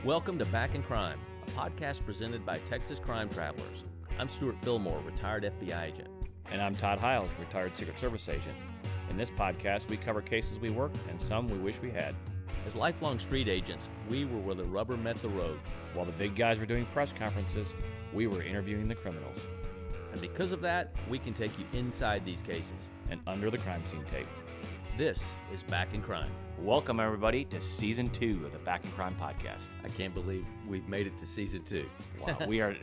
Welcome to Back in Crime, a podcast presented by Texas Crime Travelers. I'm Stewart Fillmore, retired FBI agent. And I'm Todd Hiles, retired Secret Service agent. In this podcast, we cover cases we worked and some we wish we had. As lifelong street agents, we were where the rubber met the road. While the big guys were doing press conferences, we were interviewing the criminals. And because of that, we can take you inside these cases and under the crime scene tape. This is Back in Crime. Welcome, everybody, to Season 2 of the Back in Crime podcast. I can't believe we've made it to Season 2. Wow, we are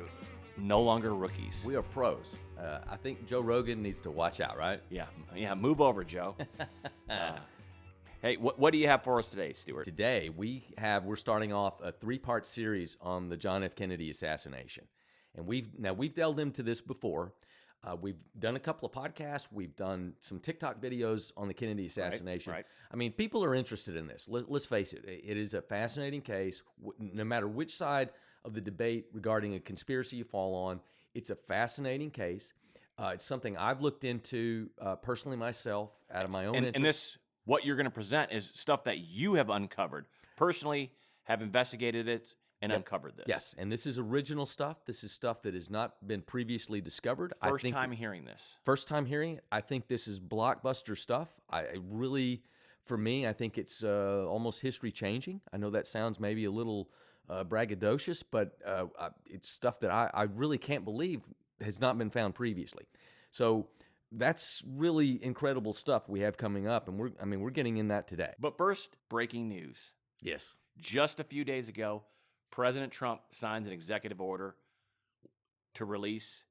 no longer rookies. We are pros. I think Joe Rogan needs to watch out, right? Yeah, move over, Joe. Hey, what do you have for us today, Stewart? Today, we're starting off a 3-part series on the John F. Kennedy assassination. And we've delved into this before. We've done a couple of podcasts. We've done some TikTok videos on the Kennedy assassination. Right. I mean, people are interested in this. Let's face it. It is a fascinating case. No matter which side of the debate regarding a conspiracy you fall on, it's a fascinating case. It's something I've looked into personally myself out of my own interest. And this, what you're going to present is stuff that you have uncovered. Personally, have investigated it and uncovered this. Yes, and this is original stuff. This is stuff that has not been previously discovered. First time hearing this. First time hearing it. I think this is blockbuster stuff. For me, I think it's almost history changing. I know that sounds maybe a little braggadocious, but it's stuff that I really can't believe has not been found previously. So that's really incredible stuff we have coming up, and we're getting in that today. But first, breaking news. Yes. Just a few days ago, President Trump signs an executive order to release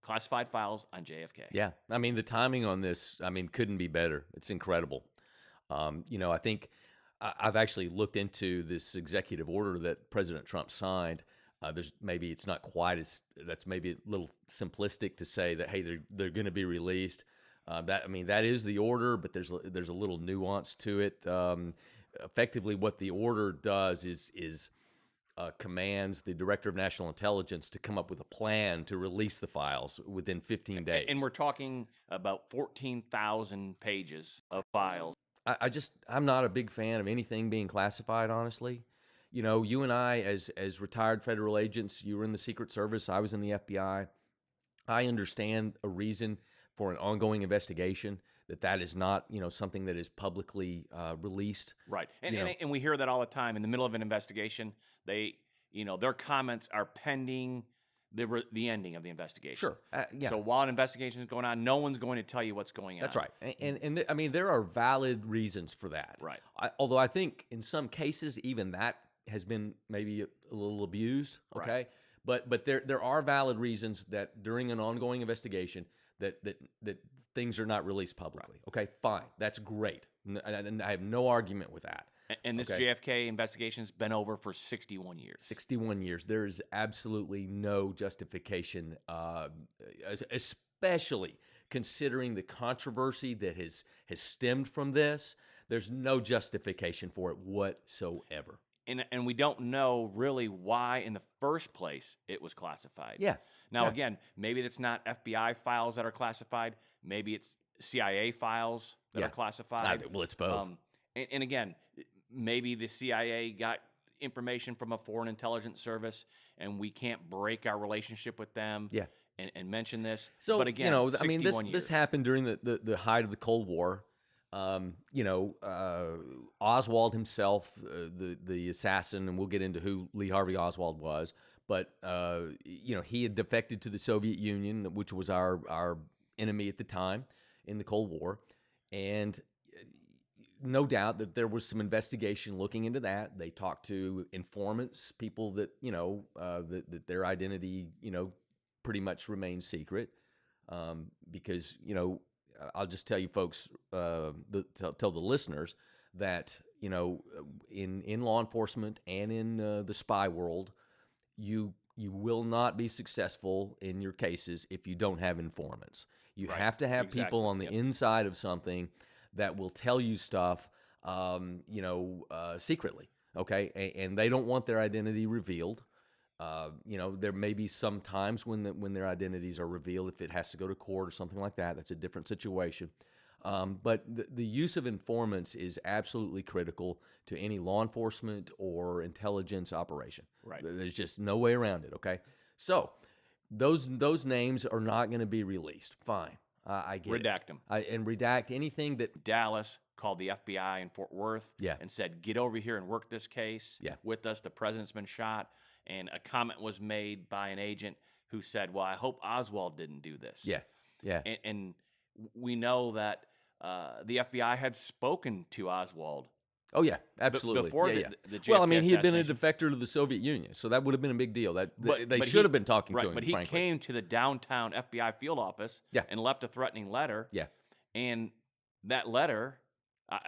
classified files on JFK. Yeah, I mean, the timing on this, couldn't be better. It's incredible. I think I've actually looked into this executive order that President Trump signed. It's not quite that's maybe a little simplistic to say that, hey, they're going to be released. That is the order, but there's a little nuance to it. Effectively, what the order does is commands the Director of National Intelligence to come up with a plan to release the files within 15 days. And we're talking about 14,000 pages of files. I'm not a big fan of anything being classified, honestly. You know, you and I, as retired federal agents, you were in the Secret Service, I was in the FBI. I understand a reason for an ongoing investigation that is not, something that is publicly released. Right. And we hear that all the time. In the middle of an investigation, their comments are pending the ending of the investigation. Sure. Yeah. So while an investigation is going on, no one's going to tell you what's going on. That's right. And there are valid reasons for that. Right. Although I think in some cases, even that has been maybe a little abused. Okay. Right. But there are valid reasons that during an ongoing investigation that things are not released publicly. Right. Okay, fine. That's great. And I have no argument with that. And this JFK investigation's been over for 61 years. 61 years. There is absolutely no justification, especially considering the controversy that has stemmed from this. There's no justification for it whatsoever. And we don't know really why in the first place it was classified. Yeah. Now, again, maybe it's not FBI files that are classified. Maybe it's CIA files that are classified. Well, it's both. And again, maybe the CIA got information from a foreign intelligence service, and we can't break our relationship with them. Yeah. And mention this. So, but again, this happened during the height of the Cold War. Oswald himself, the assassin, and we'll get into who Lee Harvey Oswald was, but he had defected to the Soviet Union, which was our enemy at the time in the Cold War, and no doubt that there was some investigation looking into that. They talked to informants, people that that their identity pretty much remained secret, because I'll just tell you folks, tell the listeners that, in law enforcement and in the spy world, you will not be successful in your cases if you don't have informants. You have to have people on the inside of something that will tell you stuff, secretly, okay? And they don't want their identity revealed. There may be some times when their identities are revealed, if it has to go to court or something like that. That's a different situation. But the use of informants is absolutely critical to any law enforcement or intelligence operation. Right. There's just no way around it, okay? So those names are not going to be released. Fine. I get it. Redact them. And redact anything that... Dallas called the FBI in Fort Worth Yeah. and said, get over here and work this case Yeah. with us. The president's been shot. And a comment was made by an agent who said, well, I hope Oswald didn't do this. Yeah, yeah. And we know that the FBI had spoken to Oswald. Oh, yeah, absolutely. Before yeah, the JFK well, I mean, he had been a assassination. defector to the Soviet Union, so that would have been a big deal. They But should have been talking right, to him, but he frankly. came to the downtown FBI field office Yeah. and left a threatening letter. Yeah. And that letter...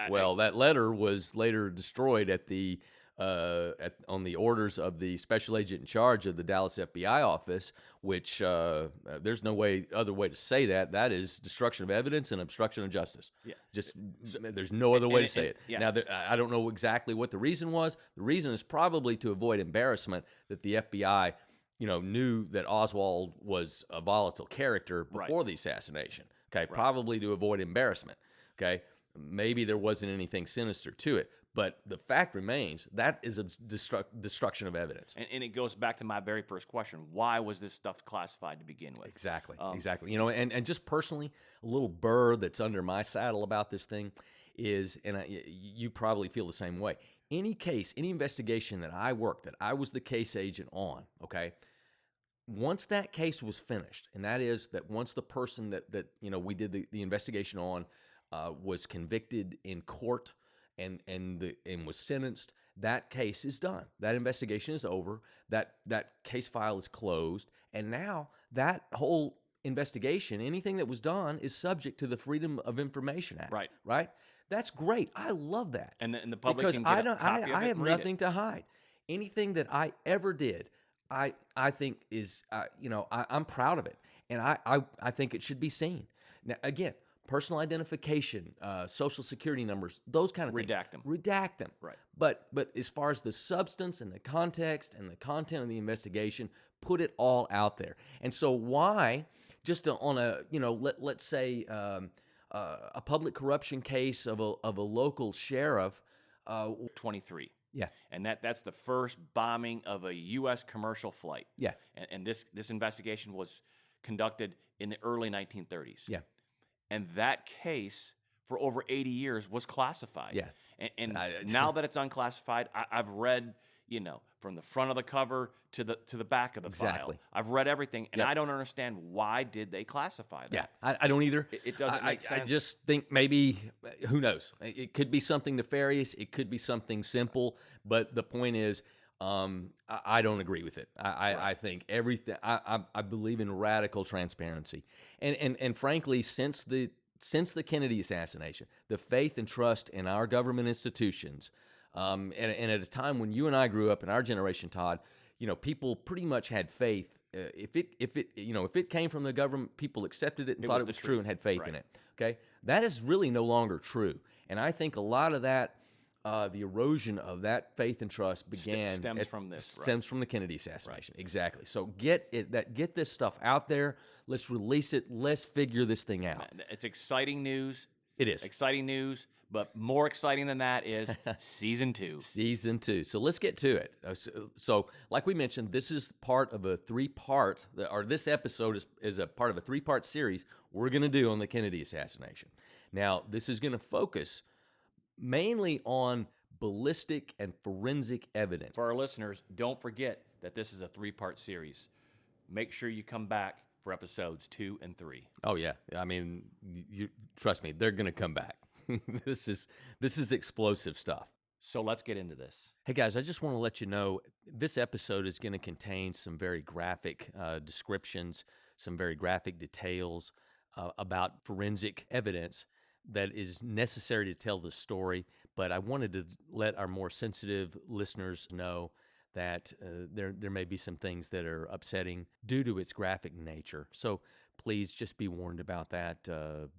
that letter was later destroyed at the on the orders of the special agent in charge of the Dallas FBI office, which there's no other way to say that. That is destruction of evidence and obstruction of justice. Yeah. There's no other way to say it. yeah. Now, I don't know exactly what the reason was. The reason is probably to avoid embarrassment that the FBI, knew that Oswald was a volatile character before the assassination. Okay, probably to avoid embarrassment. Okay. Maybe there wasn't anything sinister to it, but the fact remains that is a destruction of evidence. And it goes back to my very first question. Why was this stuff classified to begin with? Exactly. And just personally, a little burr that's under my saddle about this thing is, and you probably feel the same way, any case, any investigation that I worked, that I was the case agent on, okay, once that case was finished, and that is that once the person that we did the investigation on was convicted in court and was sentenced, that case is done. That investigation is over. That case file is closed, and now that whole investigation, anything that was done, is subject to the Freedom of Information Act. Right. Right. That's great. I love that. And the public because can get a copy of it I have and read nothing to hide. Anything that I ever did, I think is I'm proud of it, and I think it should be seen. Now again, personal identification, social security numbers, those kind of things. Redact them. Right. But as far as the substance and the context and the content of the investigation, put it all out there. And so why, just on a, let's say a public corruption case of a local sheriff. 23. Yeah. And that's the first bombing of a U.S. commercial flight. Yeah. And this investigation was conducted in the early 1930s. Yeah. And that case, for over 80 years, was classified. Yeah. And now that it's unclassified, I've read, from the front of the cover to the back of the file. I've read everything, and I don't understand why did they classify that. Yeah, I don't either. It doesn't make sense. I just think maybe, who knows? It could be something nefarious. It could be something simple. But the point is, I don't agree with it. I think everything. I believe in radical transparency, and frankly, since the Kennedy assassination, the faith and trust in our government institutions, and at a time when you and I grew up in our generation, Todd, people pretty much had faith. If it came from the government, people accepted it and thought it was true and had faith in it. Okay, that is really no longer true, and I think a lot of that. The erosion of that faith and trust stems from the Kennedy assassination. Right. Exactly. So get this stuff out there. Let's release it. Let's figure this thing out. It's exciting news. It is exciting news, but more exciting than that is season 2. Season 2. So let's get to it. So like we mentioned, this is part of a 3-part, or this episode is a part of a 3-part series we're going to do on the Kennedy assassination. Now, this is going to focus mainly on ballistic and forensic evidence. For our listeners, don't forget that this is a 3-part series. Make sure you come back for episodes 2 and 3. Oh yeah, I mean, you trust me, they're going to come back. This is explosive stuff. So let's get into this. Hey guys, I just want to let you know this episode is going to contain some very graphic descriptions, some very graphic details about forensic evidence that is necessary to tell the story, but I wanted to let our more sensitive listeners know that there may be some things that are upsetting due to its graphic nature. So Please just be warned about that,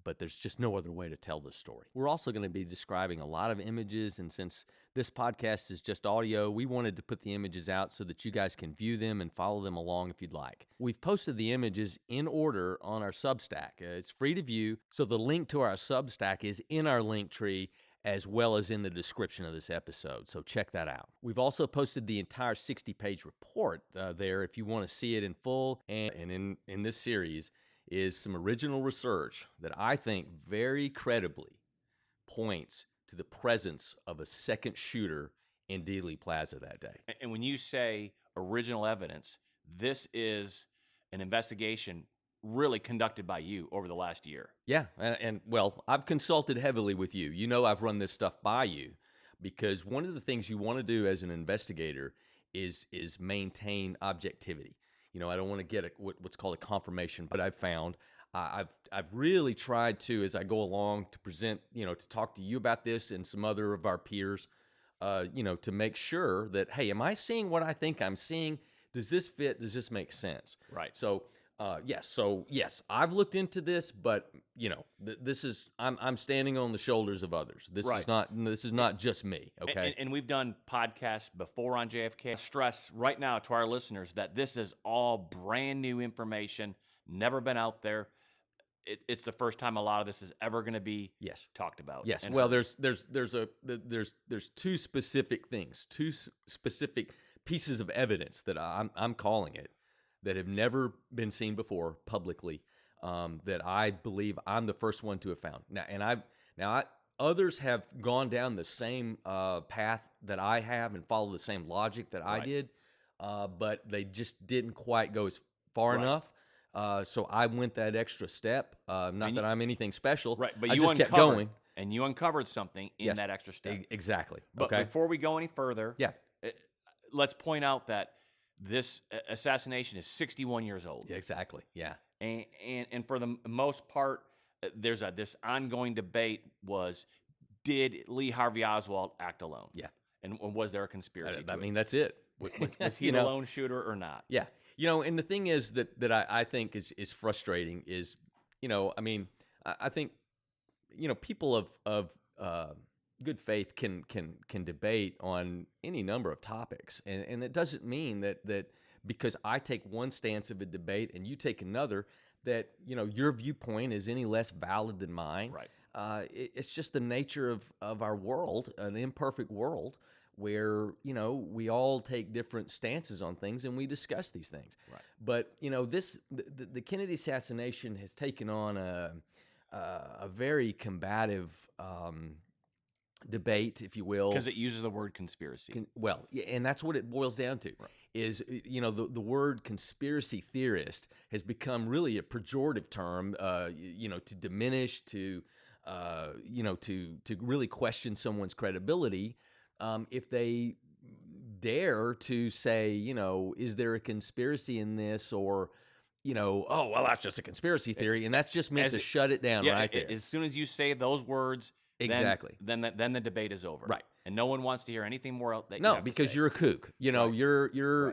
but there's just no other way to tell this story. We're also going to be describing a lot of images, and since this podcast is just audio, we wanted to put the images out so that you guys can view them and follow them along if you'd like. We've posted the images in order on our Substack. It's free to view, so the link to our Substack is in our link tree as well as in the description of this episode, so check that out. We've also posted the entire 60-page report there if you want to see it in full, and in this series is some original research that I think very credibly points to the presence of a second shooter in Dealey Plaza that day. And when you say original evidence, this is an investigation really conducted by you over the last year. Yeah, and well, I've consulted heavily with you. You know I've run this stuff by you because one of the things you want to do as an investigator is maintain objectivity. You know, I don't want to get what's called a confirmation, but I've found I've really tried to, as I go along, to present, to talk to you about this and some other of our peers, to make sure that, hey, am I seeing what I think I'm seeing? Does this fit? Does this make sense? Right. So, yes, I've looked into this, but this is I'm standing on the shoulders of others. This is not just me. Okay. And we've done podcasts before on JFK. I stress right now to our listeners that this is all brand new information, never been out there. It's the first time a lot of this is ever going to be talked about. Yes. Well, there's two specific things, two specific pieces of evidence that I'm calling it, that have never been seen before publicly, that I believe I'm the first one to have found. Others have gone down the same path that I have and followed the same logic that I did, but they just didn't quite go as far enough. So I went that extra step. Not that I'm anything special. Right, but I you just kept going. And you uncovered something in that extra step. Exactly. But before we go any further, let's point out that this assassination is 61 years old. Yeah, exactly. Yeah. And for the most part, there's this ongoing debate was, did Lee Harvey Oswald act alone? Yeah. And was there a conspiracy I mean, that's it. Was he the lone shooter or not? Yeah. And the thing is that I think is frustrating is, I think, people of good faith can debate on any number of topics, and it doesn't mean that because I take one stance of a debate and you take another, that your viewpoint is any less valid than mine. Right. It's just the nature of our world, an imperfect world, where we all take different stances on things and we discuss these things. Right. But the Kennedy assassination has taken on a very combative debate, if you will, because it uses the word conspiracy. And that's what it boils down to. Right. Is the word conspiracy theorist has become really a pejorative term, to diminish, to really question someone's credibility, if they dare to say, is there a conspiracy in this, or oh, well, that's just a conspiracy theory, and that's just meant to shut it down right there. As soon as you say those words, exactly, then the debate is over. Right. And no one wants to hear anything more else. Because you're a kook. You're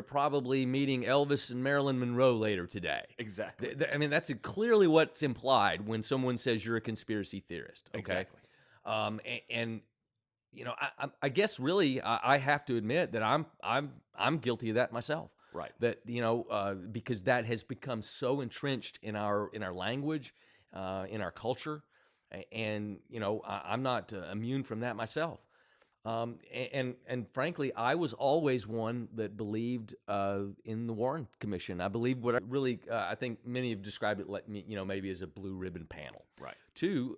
probably meeting Elvis and Marilyn Monroe later today. Exactly. I mean, that's clearly what's implied when someone says you're a conspiracy theorist. Okay? Exactly. I guess really I have to admit that I'm guilty of that myself. Right. That because that has become so entrenched in our language, in our culture. And I'm not immune from that myself, and frankly, I was always one that believed in the Warren Commission. I believe I think many have described it like maybe as a blue ribbon panel, right? To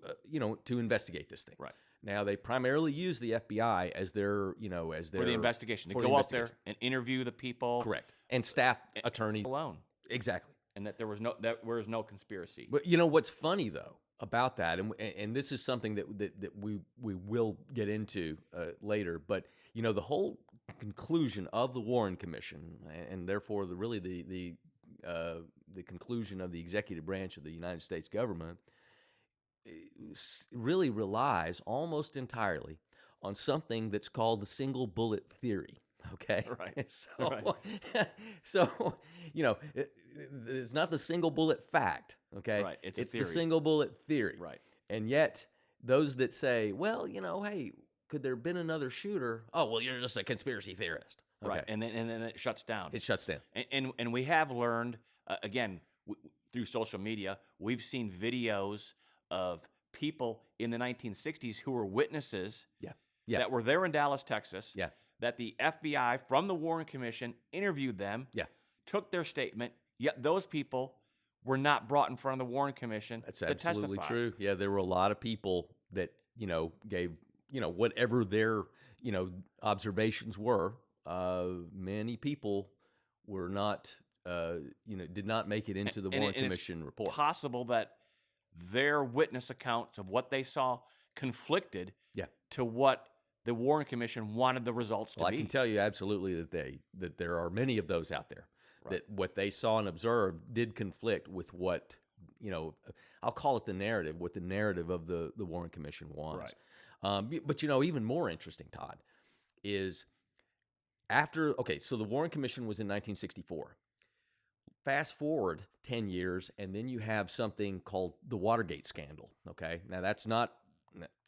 investigate this thing, right? Now they primarily use the FBI as their for the investigation to go out there and interview the people, correct, and staff attorneys alone, exactly, and that there was no conspiracy. But what's funny though about that, and this is something that we will get into later, but the whole conclusion of the Warren Commission, and therefore the conclusion of the executive branch of the United States government, really relies almost entirely on something that's called the single bullet theory. Okay, Right. so Right. so it's not the single bullet fact. Okay, Right. It's a it's the theory. single bullet theory, Right. and yet those that say, well, hey, could there have been another shooter? Oh, well, you're just a conspiracy theorist. Right. Okay, And then it shuts down. it shuts down. And we have learned again through social media. We've seen videos of people in the 1960s who were witnesses Yeah, yeah, that were there in Dallas, Texas. yeah, That the FBI from the Warren Commission interviewed them, yeah. took their statement. Yet those people were not brought in front of the Warren Commission That's to absolutely testify. true. Yeah, there were a lot of people that gave whatever their observations were. Many people were not did not make it into the Warren It's Commission report. possible that their witness accounts of what they saw conflicted Yeah. to what the Warren Commission wanted the results to Well, I be. can tell you absolutely that there are many of those out there that what they saw and observed did conflict with what I'll call it the narrative, what the narrative of the Warren Commission was. Right. But even more interesting, Todd, is so the Warren Commission was in 1964. Fast forward 10 years, and then you have something called the Watergate scandal. Okay, now that's not,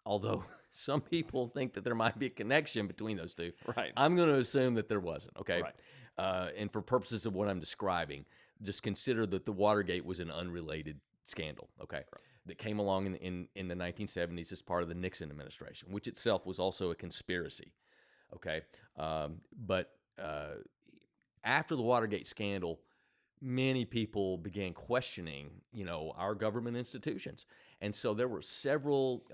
although some people think that there might be a connection between those two. Right. I'm going to assume that there wasn't. Okay, Right. and for purposes of what I'm describing, just consider that the Watergate was an unrelated scandal. Okay, that came along in the 1970s as part of the Nixon administration, which itself was also a conspiracy. Okay, but after the Watergate scandal, many people began questioning, our government institutions. And so there were several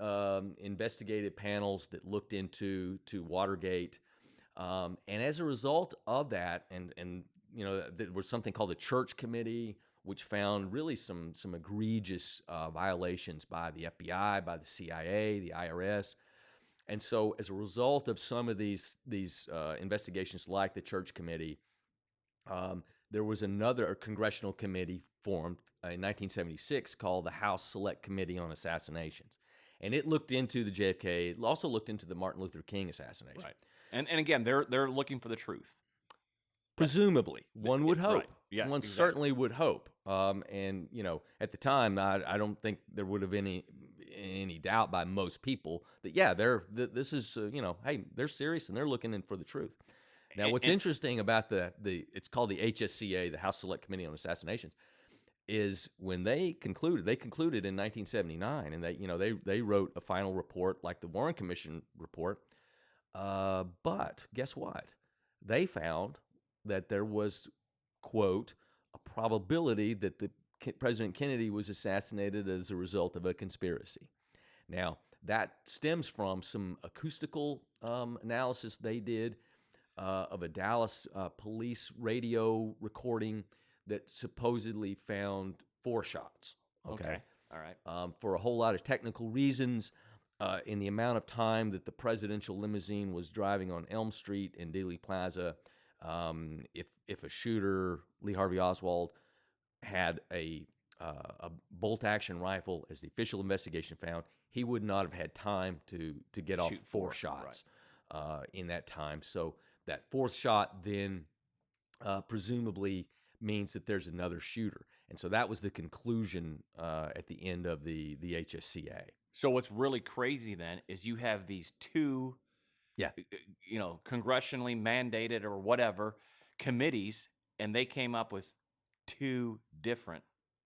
investigative panels that looked into Watergate. And as a result of that, and there was something called the Church Committee, which found really some egregious violations by the FBI, by the CIA, the IRS. And so as a result of some of these investigations like the Church Committee, there was another congressional committee formed in 1976 called the House Select Committee on Assassinations. And it looked into the JFK, it also looked into the Martin Luther King assassination. Right. And again, they're looking for the truth. Presumably, one would hope. Right. Yeah, one exactly. certainly would hope. And at the time, I don't think there would have any doubt by most people that this is hey, they're serious and they're looking in for the truth. Now, what's interesting about it's called the HSCA, the House Select Committee on Assassinations, is when they concluded in 1979, and they wrote a final report like the Warren Commission report. But guess what? They found that there was, quote, a probability that President Kennedy was assassinated as a result of a conspiracy. Now, that stems from some acoustical analysis they did of a Dallas police radio recording that supposedly found 4 shots. Okay. All right. For a whole lot of technical reasons, in the amount of time that the presidential limousine was driving on Elm Street in Dealey Plaza, if a shooter, Lee Harvey Oswald, had a bolt-action rifle, as the official investigation found, he would not have had time to get off 4 shots in that time. So that 4th shot then presumably means that there's another shooter. And so that was the conclusion at the end of the HSCA. So what's really crazy then is you have these 2, congressionally mandated or whatever committees, and they came up with 2 different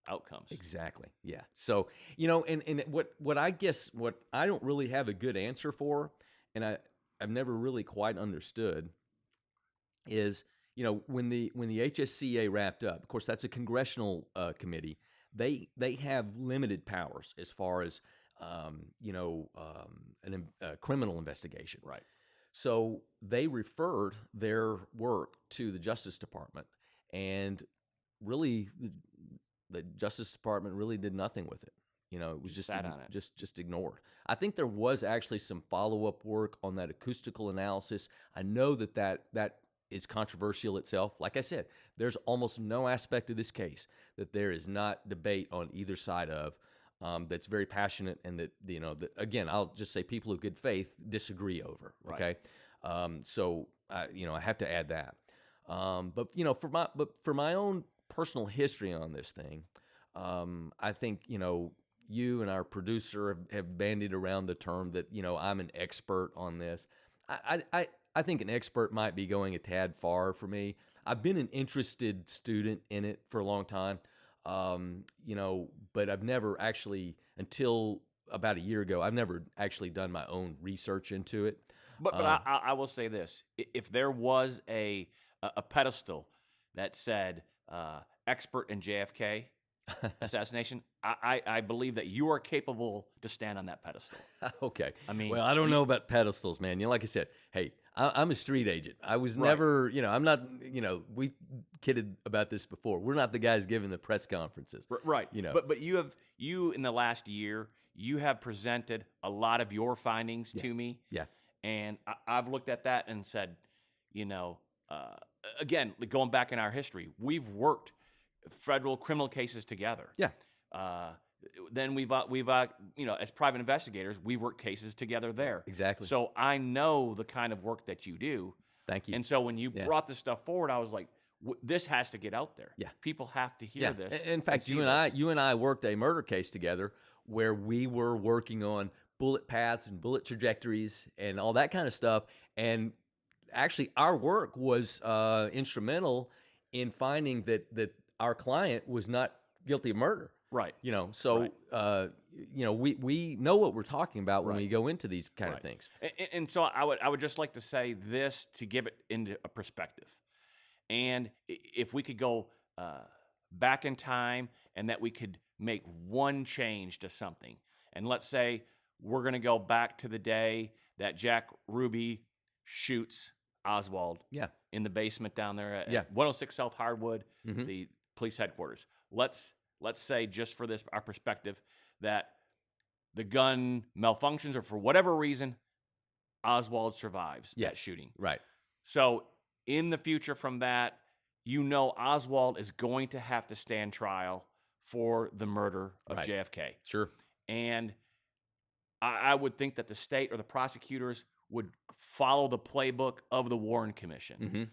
outcomes. Exactly. Yeah. So, and what I don't really have a good answer for, and I've never really quite understood, is when the HSCA wrapped up. Of course, that's a congressional committee. They have limited powers as far as a criminal investigation. Right. So they referred their work to the Justice Department, and really the Justice Department really did nothing with it. It was just sat on it. just ignored. I think there was actually some follow-up work on that acoustical analysis. I know that is controversial itself. Like I said, there's almost no aspect of this case that there is not debate on either side of, that's very passionate, and that again, I'll just say people of good faith disagree over. Okay, so I have to add that. But for my own personal history on this thing, I think you and our producer have bandied around the term that I'm an expert on this. I think an expert might be going a tad far for me. I've been an interested student in it for a long time, but I've never actually, until about a year ago, I've never actually done my own research into it. But I will say this: if there was a pedestal that said expert in JFK assassination, I believe that you are capable to stand on that pedestal. Okay. I mean, well, I don't know about pedestals, man. Like I said, hey, I'm a street agent. I was never, I'm not, we kidded about this before. We're not the guys giving the press conferences. Right. But you in the last year, you have presented a lot of your findings to me. Yeah. And I've looked at that and said, again, going back in our history, we've worked federal criminal cases together. Yeah. Then we've as private investigators, we've worked cases together there. Exactly. So I know the kind of work that you do. Thank you. And so when you brought this stuff forward, I was like, this has to get out there. Yeah. People have to hear this. In fact, you and I worked a murder case together where we were working on bullet paths and bullet trajectories and all that kind of stuff. And actually, our work was instrumental in finding that our client was not guilty of murder. Right. We know what we're talking about when we go into these kind of things. And so I would just like to say this to give it into a perspective. And if we could go back in time and that we could make one change to something, and let's say we're going to go back to the day that Jack Ruby shoots Oswald in the basement down there at 106 South Hardwood, the police headquarters. Let's say, just for our perspective, that the gun malfunctions or for whatever reason, Oswald survives that shooting. Right. So in the future from that, Oswald is going to have to stand trial for the murder of JFK. Sure. And I would think that the state or the prosecutors would follow the playbook of the Warren Commission.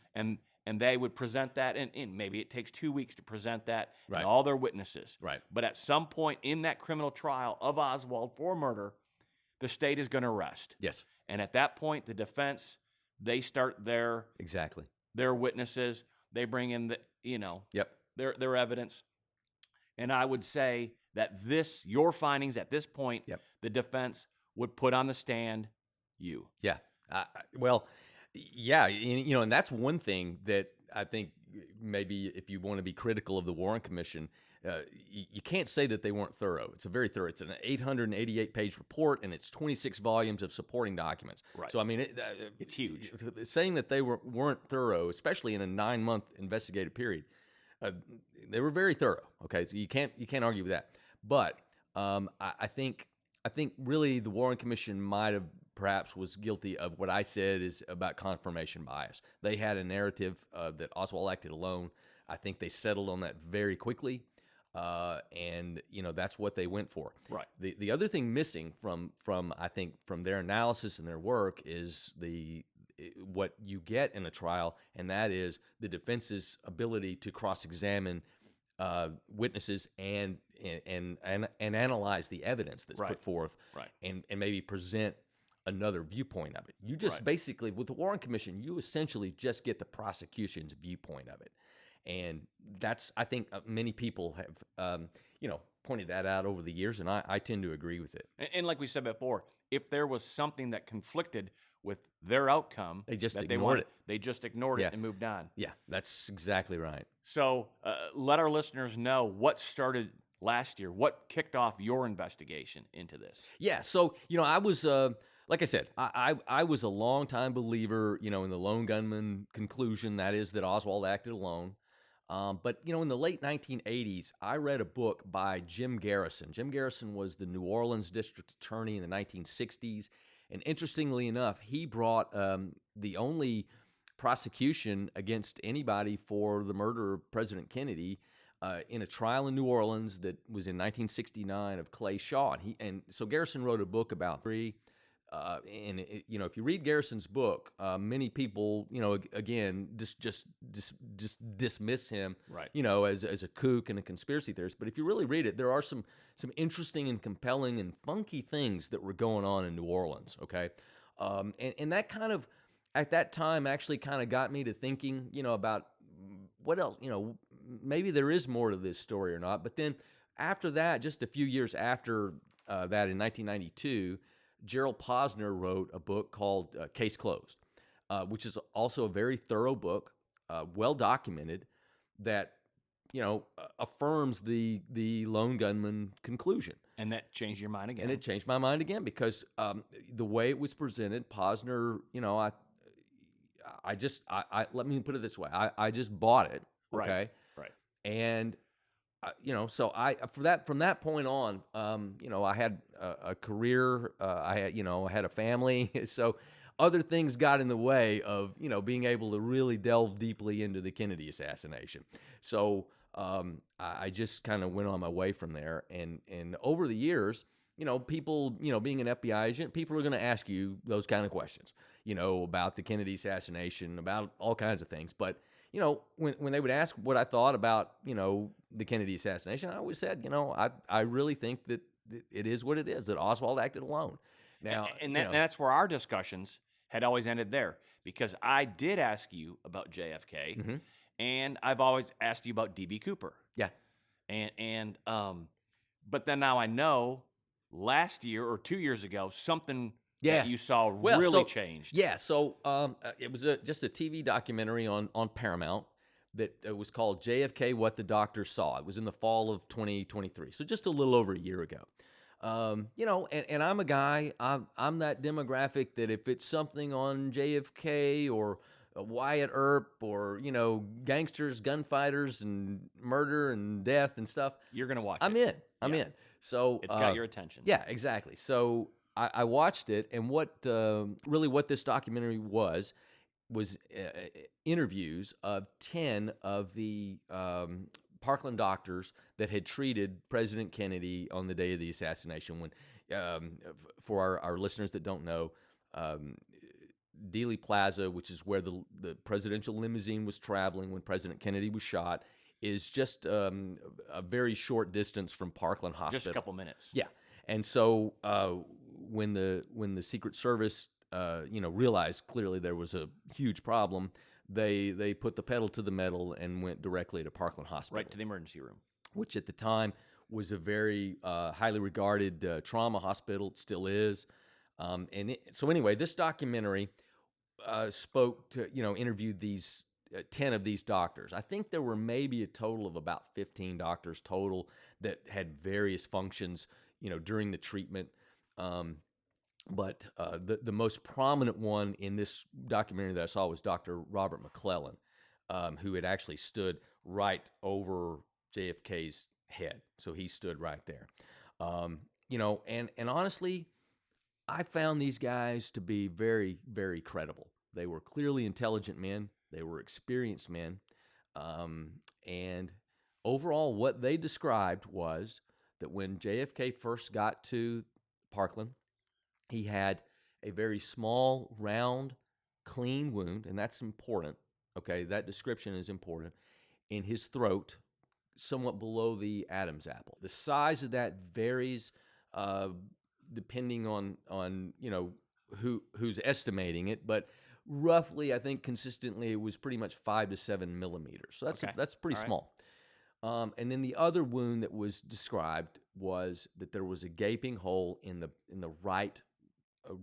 And they would present that, and maybe it takes 2 weeks to present that and all their witnesses. Right. But at some point in that criminal trial of Oswald for murder, the state is going to rest. Yes. And at that point, the defense, they start their witnesses. They bring in their evidence. And I would say that your findings at this point, the defense would put on the stand you. Yeah. And that's one thing that I think maybe if you want to be critical of the Warren Commission, you can't say that they weren't thorough. It's it's an 888-page report, and it's 26 volumes of supporting documents. Right. So, I mean, it's huge. Saying that they weren't thorough, especially in a 9-month investigative period, they were very thorough. Okay, so you can't argue with that. But I think really the Warren Commission might have perhaps was guilty of what I said is about confirmation bias. They had a narrative that Oswald acted alone. I think they settled on that very quickly, and that's what they went for. Right. The other thing missing from their analysis and their work is what you get in a trial, and that is the defense's ability to cross-examine witnesses and analyze the evidence that's put forth, and maybe present another viewpoint of it. You just basically, with the Warren Commission, you essentially just get the prosecution's viewpoint of it. And that's, I think, many people have, pointed that out over the years, and I tend to agree with it. And like we said before, if there was something that conflicted with their outcome, they just ignored it. They just ignored it and moved on. Yeah, that's exactly right. So let our listeners know what started last year. What kicked off your investigation into this? Yeah, so, I was... like I said, I was a longtime believer, in the lone gunman conclusion, that is that Oswald acted alone. But, in the late 1980s, I read a book by Jim Garrison. Jim Garrison was the New Orleans district attorney in the 1960s. And interestingly enough, he brought the only prosecution against anybody for the murder of President Kennedy in a trial in New Orleans that was in 1969 of Clay Shaw. And so Garrison wrote a book about if you read Garrison's book, many people, again, just dismiss him, Right. as a kook and a conspiracy theorist. But if you really read it, there are some interesting and compelling and funky things that were going on in New Orleans. Okay, and that kind of at that time actually kind of got me to thinking, about what else, maybe there is more to this story or not. But then after that, just a few years after that, in 1992. Gerald Posner wrote a book called Case Closed, which is also a very thorough book, well documented, that affirms the lone gunman conclusion. And that changed your mind again. And it changed my mind again because the way it was presented, Posner, I let me put it this way, I just bought it, okay, Right. and so from that point on, I had a career, I had a family, so other things got in the way of, being able to really delve deeply into the Kennedy assassination. So I just kind of went on my way from there, and over the years, people, being an FBI agent, people are going to ask you those kind of questions, about the Kennedy assassination, about all kinds of things, but when they would ask what I thought about, the Kennedy assassination, I always said, I really think that it is what it is, that Oswald acted alone. Now, that's where our discussions had always ended there, because I did ask you about JFK, mm-hmm. and I've always asked you about D.B. Cooper. Yeah. But then now I know last year or 2 years ago, something Yeah. that you saw changed. Yeah, so it was just a TV documentary on Paramount that was called JFK: What the Doctor Saw. It was in the fall of 2023, so just a little over a year ago. And I'm a guy, I'm that demographic that if it's something on JFK or Wyatt Earp or, gangsters, gunfighters, and murder and death and stuff, you're going to watch I'm it. I'm in. So it's got your attention. Yeah, exactly. So I watched it, and what this documentary was interviews of 10 of the Parkland doctors that had treated President Kennedy on the day of the assassination. When, for our listeners that don't know, Dealey Plaza, which is where the presidential limousine was traveling when President Kennedy was shot, is just a very short distance from Parkland Hospital. Just a couple minutes. Yeah. And so when the Secret Service realized clearly there was a huge problem, they put the pedal to the metal and went directly to Parkland Hospital. Right to the emergency room. Which at the time was a very highly regarded trauma hospital. It still is. So anyway, this documentary spoke to, interviewed these 10 of these doctors. I think there were maybe a total of about 15 doctors total that had various functions, during the treatment. But the most prominent one in this documentary that I saw was Dr. Robert McClellan, who had actually stood right over JFK's head. So he stood right there. And honestly, I found these guys to be very, very credible. They were clearly intelligent men. They were experienced men. And overall, what they described was that when JFK first got to Parkland, he had a very small, round, clean wound, and that's important. Okay, that description is important. In his throat, somewhat below the Adam's apple. The size of that varies depending on who's estimating it, but roughly, I think consistently, it was pretty much 5 to 7 millimeters. So that's pretty small. And then the other wound that was described was that there was a gaping hole in the right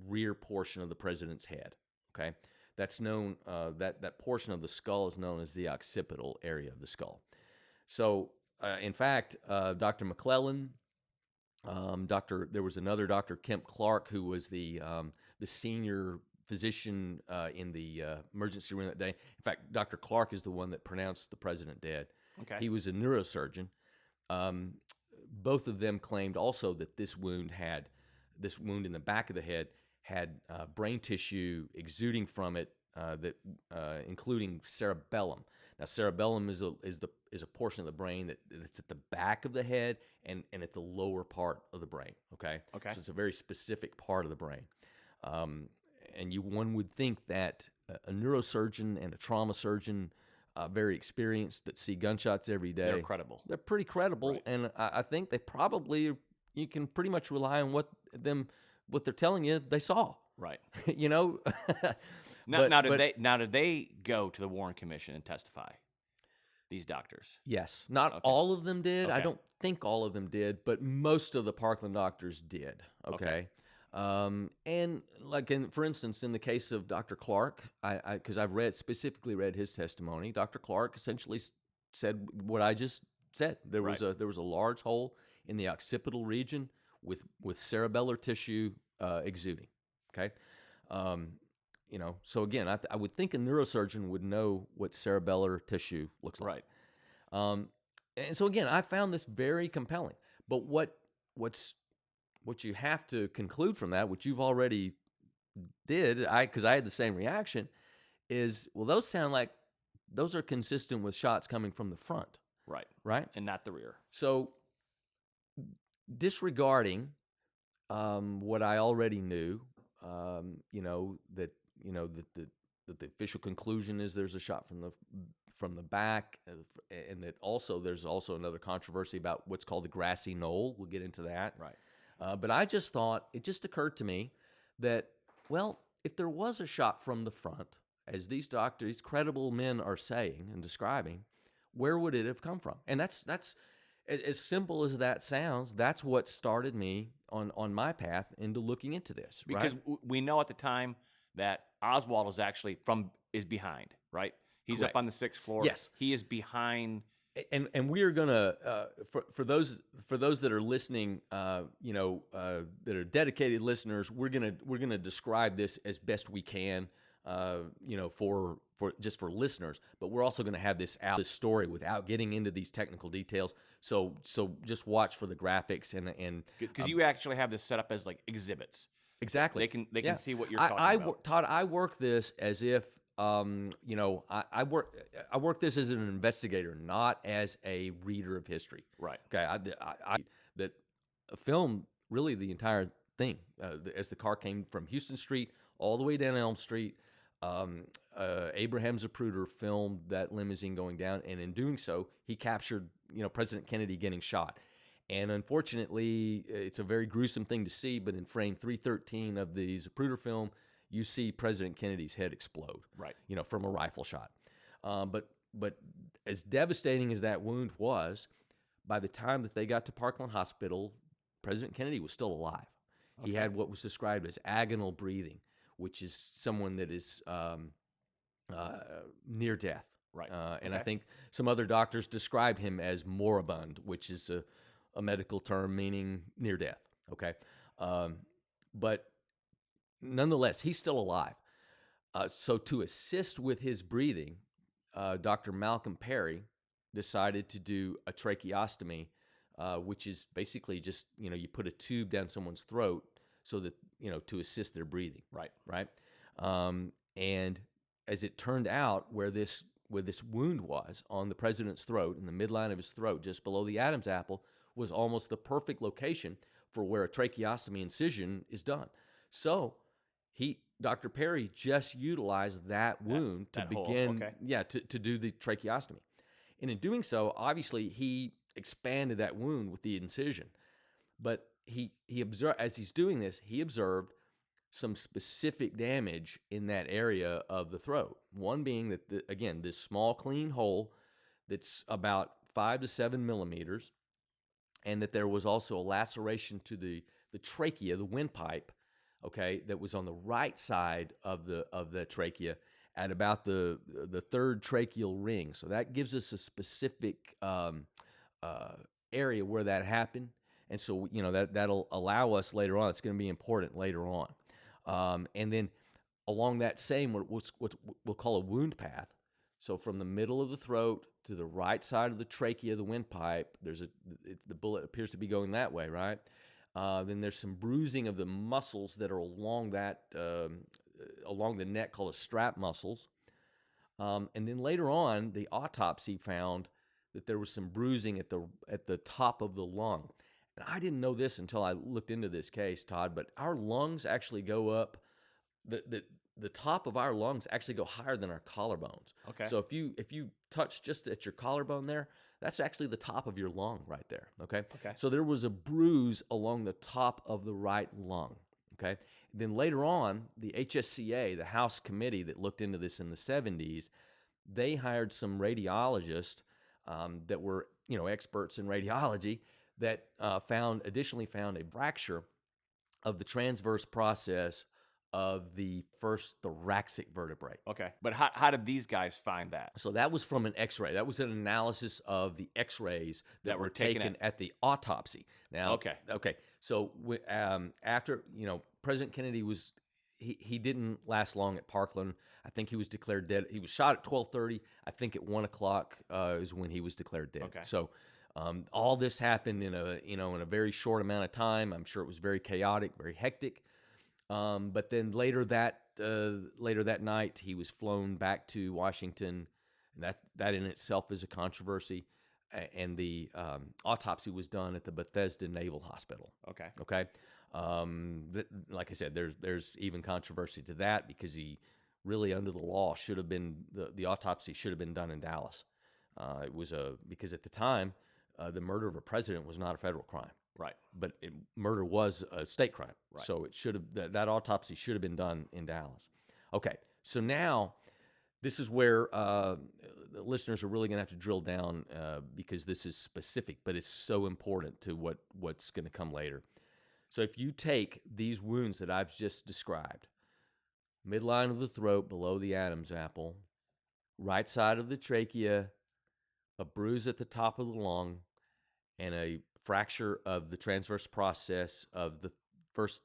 rear portion of the president's head. Okay, that's known. That portion of the skull is known as the occipital area of the skull. So, in fact, Dr. McClellan, there was another Dr. Kemp Clark, who was the senior physician in the emergency room that day. In fact, Dr. Clark is the one that pronounced the president dead. Okay. He was a neurosurgeon. Both of them claimed also that this wound in the back of the head had brain tissue exuding from it, including cerebellum. Now, cerebellum is a portion of the brain that's at the back of the head and at the lower part of the brain. Okay. Okay. So it's a very specific part of the brain. And one would think that a neurosurgeon and a trauma surgeon, very experienced, that see gunshots every day, They're credible. They're pretty credible, Right. and I think they probably, you can pretty much rely on what they're telling you they saw. Right. You know. Now, did they go to the Warren Commission and testify? These doctors. Yes, not Okay. all of them did. I Okay. don't think all of them did, but most of the Parkland doctors did. Okay. And like for instance, in the case of Dr. Clark, because I've specifically read his testimony, Dr. Clark essentially said what I just said. There was a large hole in the occipital region with cerebellar tissue exuding. Okay. So again, I would think a neurosurgeon would know what cerebellar tissue looks like. Right. And so again, I found this very compelling. But what you have to conclude from that, which you've already did, because I had the same reaction, is, well, those are consistent with shots coming from the front. Right. And not the rear. So disregarding what I already knew, that the official conclusion is there's a shot from the back, and that there's also another controversy about what's called the grassy knoll. We'll get into that. Right. But it just occurred to me that, well, if there was a shot from the front, as these credible men are saying and describing, where would it have come from? And that's as simple as that sounds. That's what started me on my path into looking into this. Because we know at the time that Oswald is behind, right? He's Correct. up on the 6th floor. Yes. He is behind. And we are gonna for those that are listening, that are dedicated listeners, we're gonna describe this as best we can, for listeners. But we're also gonna have this story without getting into these technical details. So just watch for the graphics and Because you actually have this set up as like exhibits. Exactly. They can see what you're talking about. Todd, I work this as if I work this as an investigator, not as a reader of history. Right. Okay. That a film, really the entire thing, as the car came from Houston Street all the way down Elm Street. Abraham Zapruder filmed that limousine going down, and in doing so, he captured President Kennedy getting shot. And unfortunately, it's a very gruesome thing to see, but in frame 313 of the Zapruder film, you see President Kennedy's head explode, Right. From a rifle shot. But as devastating as that wound was, by the time that they got to Parkland Hospital, President Kennedy was still alive. Okay. He had what was described as agonal breathing, which is someone that is near death. Right. And I think some other doctors described him as moribund, which is a medical term meaning near death. Okay. But nonetheless, he's still alive. So to assist with his breathing, Dr. Malcolm Perry decided to do a tracheostomy, which is basically just, you put a tube down someone's throat so that, to assist their breathing. Right. And as it turned out, where this wound was on the president's throat, in the midline of his throat, just below the Adam's apple, was almost the perfect location for where a tracheostomy incision is done. So Dr. Perry just utilized that wound to begin, to do the tracheostomy. And in doing so, obviously, he expanded that wound with the incision. But he observed, as he's doing this, he observed some specific damage in that area of the throat. One being that, again, this small, clean hole that's about 5 to 7 millimeters, and that there was also a laceration to the trachea, the windpipe, that was on the right side of the trachea at about the third tracheal ring. So that gives us a specific area where that happened, and so that'll allow us later on. It's going to be important later on, and then along that same what we'll call a wound path. So from the middle of the throat to the right side of the trachea, the windpipe, the bullet appears to be going that way, right? Then there's some bruising of the muscles that are along the neck, called the strap muscles. And then later on, the autopsy found that there was some bruising at the top of the lung. And I didn't know this until I looked into this case, Todd, but our lungs actually go up the top of our lungs actually go higher than our collarbones. Okay. So if you touch just at your collarbone there, that's actually the top of your lung right there. Okay. Okay. So there was a bruise along the top of the right lung. Okay. Then later on, the HSCA, the House committee that looked into this in the 70s, they hired some radiologists that were experts in radiology that additionally found a fracture of the transverse process of the first thoracic vertebrae. Okay. But how did these guys find that? So that was from an X-ray. That was an analysis of the X-rays that were taken taken at the autopsy. Now, okay. So after President Kennedy was he didn't last long at Parkland. I think he was declared dead. He was shot at 12:30. I think at 1:00 is when he was declared dead. Okay. So all this happened in a very short amount of time. I'm sure it was very chaotic, very hectic. But then later that night, he was flown back to Washington, and that in itself is a controversy. And the autopsy was done at the Bethesda Naval Hospital. Okay. Okay. Like I said, there's even controversy to that because he really, under the law, should have been the autopsy should have been done in Dallas. It was because at the time, the murder of a president was not a federal crime. Right. But murder was a state crime. Right. So it should have that autopsy should have been done in Dallas. Okay. So now this is where the listeners are really going to have to drill down because this is specific, but it's so important to what's going to come later. So if you take these wounds that I've just described, midline of the throat below the Adam's apple, right side of the trachea, a bruise at the top of the lung, and a fracture of the transverse process of the first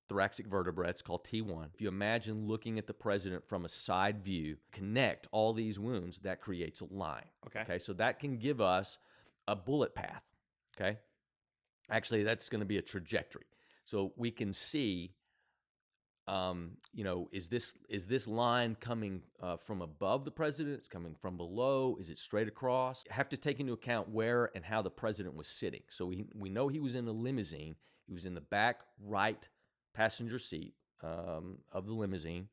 thoracic vertebra, it's called T1. If you imagine looking at the president from a side view, connect all these wounds, that creates a line. Okay, so that can give us a bullet path. Okay, actually, that's going to be a trajectory. So we can see, is this line coming from above the president? It's coming from below? Is it straight across? You have to take into account where and how the president was sitting. So we know he was in a limousine. He was in the back right passenger seat of the limousine.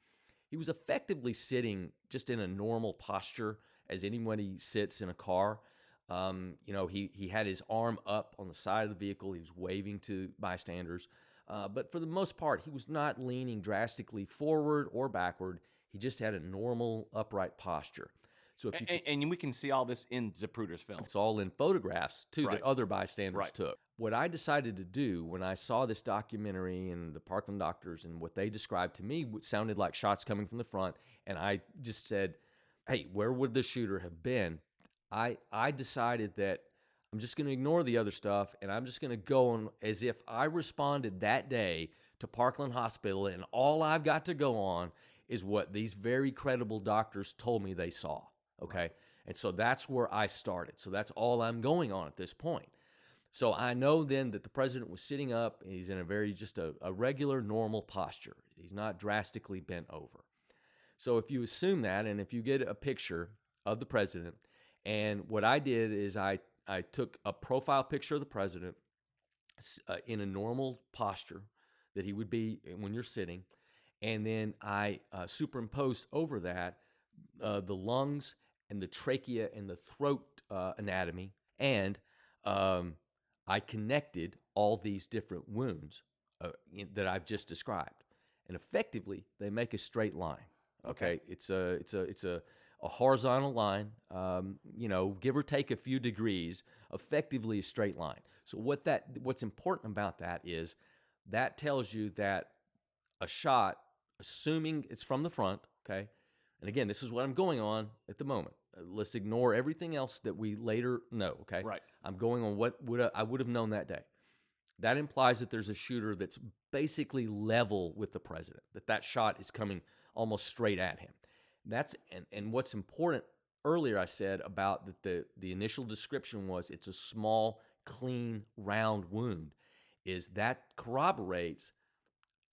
He was effectively sitting just in a normal posture as anybody sits in a car. He had his arm up on the side of the vehicle. He was waving to bystanders. But for the most part, he was not leaning drastically forward or backward. He just had a normal upright posture. So and we can see all this in Zapruder's film. It's all in photographs, too, that other bystanders took. What I decided to do when I saw this documentary and the Parkland doctors and what they described to me sounded like shots coming from the front, and I just said, hey, where would the shooter have been? I decided that I'm just going to ignore the other stuff, and I'm just going to go on as if I responded that day to Parkland Hospital, and all I've got to go on is what these very credible doctors told me they saw, okay? Right. And so that's where I started. So that's all I'm going on at this point. So I know then that the president was sitting up, and he's in a regular, normal posture. He's not drastically bent over. So if you assume that, and if you get a picture of the president, and what I did is I took a profile picture of the president in a normal posture that he would be when you're sitting, and then I superimposed over that the lungs and the trachea and the throat anatomy, and I connected all these different wounds that I've just described, and effectively they make a straight line. Okay, it's a horizontal line, give or take a few degrees, effectively a straight line. So what's important about that is that tells you that a shot, assuming it's from the front, okay, and again, this is what I'm going on at the moment. Let's ignore everything else that we later know, okay? Right. I'm going on what I would have known that day. That implies that there's a shooter that's basically level with the president, that shot is coming almost straight at him. And what's important, earlier I said about that the initial description was it's a small, clean, round wound, is that corroborates